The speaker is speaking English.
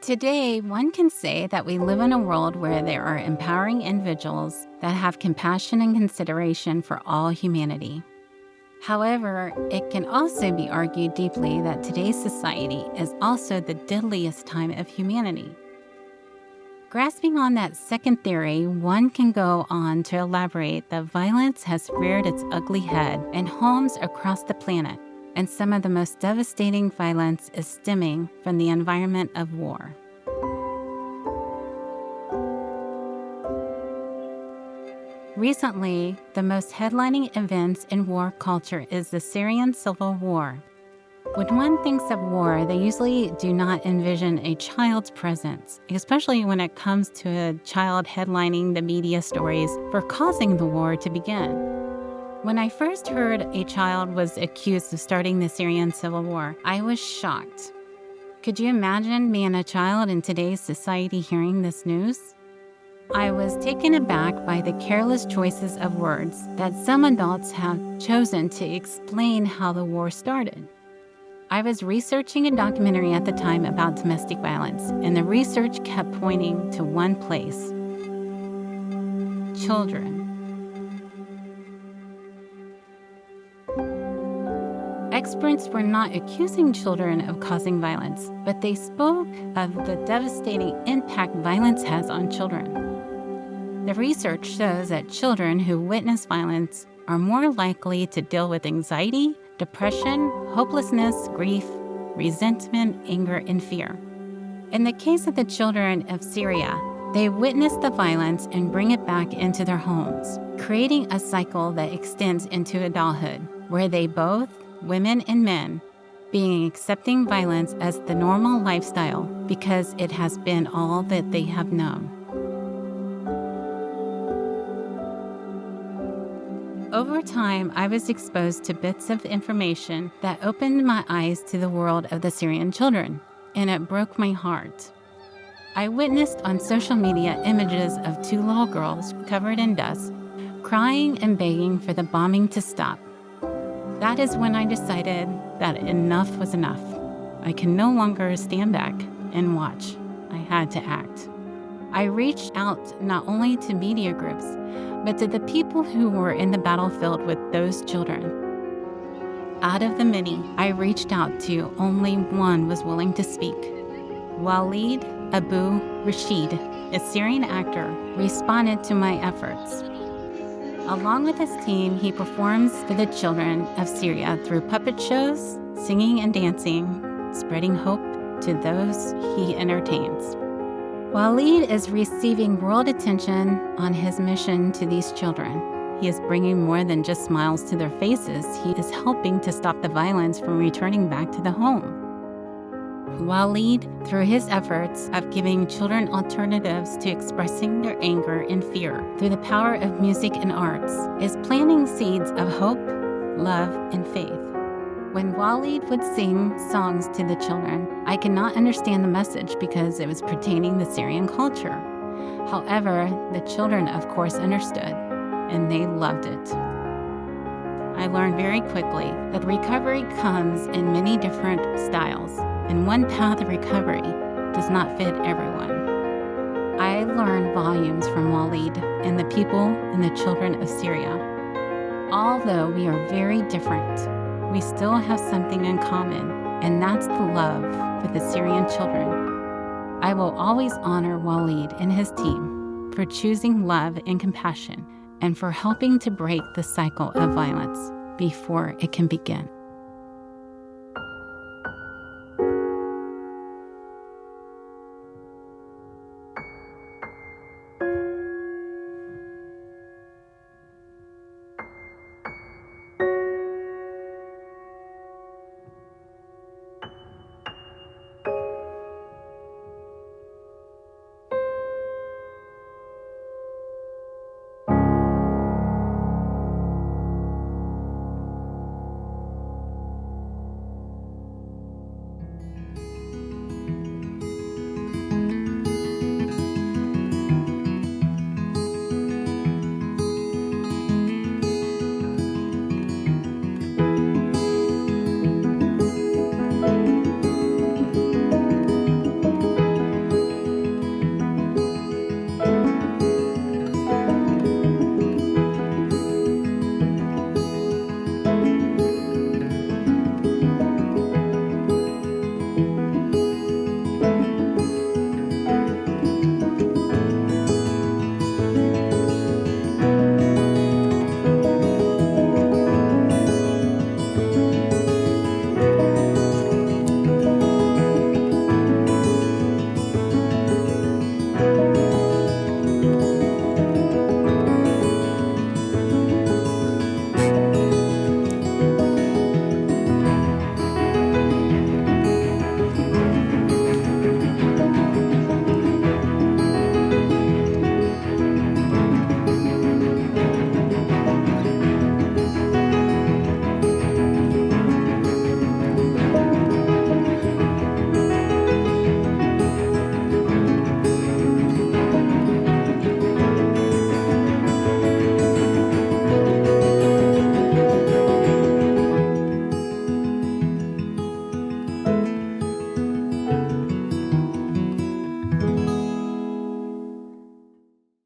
Today, one can say that we live in a world where there are empowering individuals that have compassion and consideration for all humanity. However, it can also be argued deeply that today's society is also the deadliest time of humanity. Grasping on that second theory, one can go on to elaborate that violence has reared its ugly head in homes across the planet, and some of the most devastating violence is stemming from the environment of war. Recently, the most headlining events in war culture is the Syrian civil war. When one thinks of war, they usually do not envision a child's presence, especially when it comes to a child headlining the media stories for causing the war to begin. When I first heard a child was accused of starting the Syrian civil war, I was shocked. Could you imagine being a child in today's society hearing this news? I was taken aback by the careless choices of words that some adults have chosen to explain how the war started. I was researching a documentary at the time about domestic violence, and the research kept pointing to one place: children. Experts were not accusing children of causing violence, but they spoke of the devastating impact violence has on children. The research shows that children who witness violence are more likely to deal with anxiety, depression, hopelessness, grief, resentment, anger, and fear. In the case of the children of Syria, they witness the violence and bring it back into their homes, creating a cycle that extends into adulthood, where they both, women and men, being accepting violence as the normal lifestyle because it has been all that they have known. Over time, I was exposed to bits of information that opened my eyes to the world of the Syrian children, and it broke my heart. I witnessed on social media images of two little girls covered in dust, crying and begging for the bombing to stop. That is when I decided that enough was enough. I can no longer stand back and watch. I had to act. I reached out not only to media groups, but to the people who were in the battlefield with those children. Out of the many I reached out to, only one was willing to speak. Walid Abu Rashid, a Syrian actor, responded to my efforts. Along with his team, he performs for the children of Syria through puppet shows, singing and dancing, spreading hope to those he entertains. Walid is receiving world attention on his mission to these children. He is bringing more than just smiles to their faces. He is helping to stop the violence from returning back to the home. Walid, through his efforts of giving children alternatives to expressing their anger and fear through the power of music and arts, is planting seeds of hope, love, and faith. When Walid would sing songs to the children, I could not understand the message because it was pertaining to Syrian culture. However, the children, of course, understood, and they loved it. I learned very quickly that recovery comes in many different styles, and one path of recovery does not fit everyone. I learned volumes from Walid and the people and the children of Syria. Although we are very different, we still have something in common, and that's the love for the Syrian children. I will always honor Walid and his team for choosing love and compassion and for helping to break the cycle of violence before it can begin.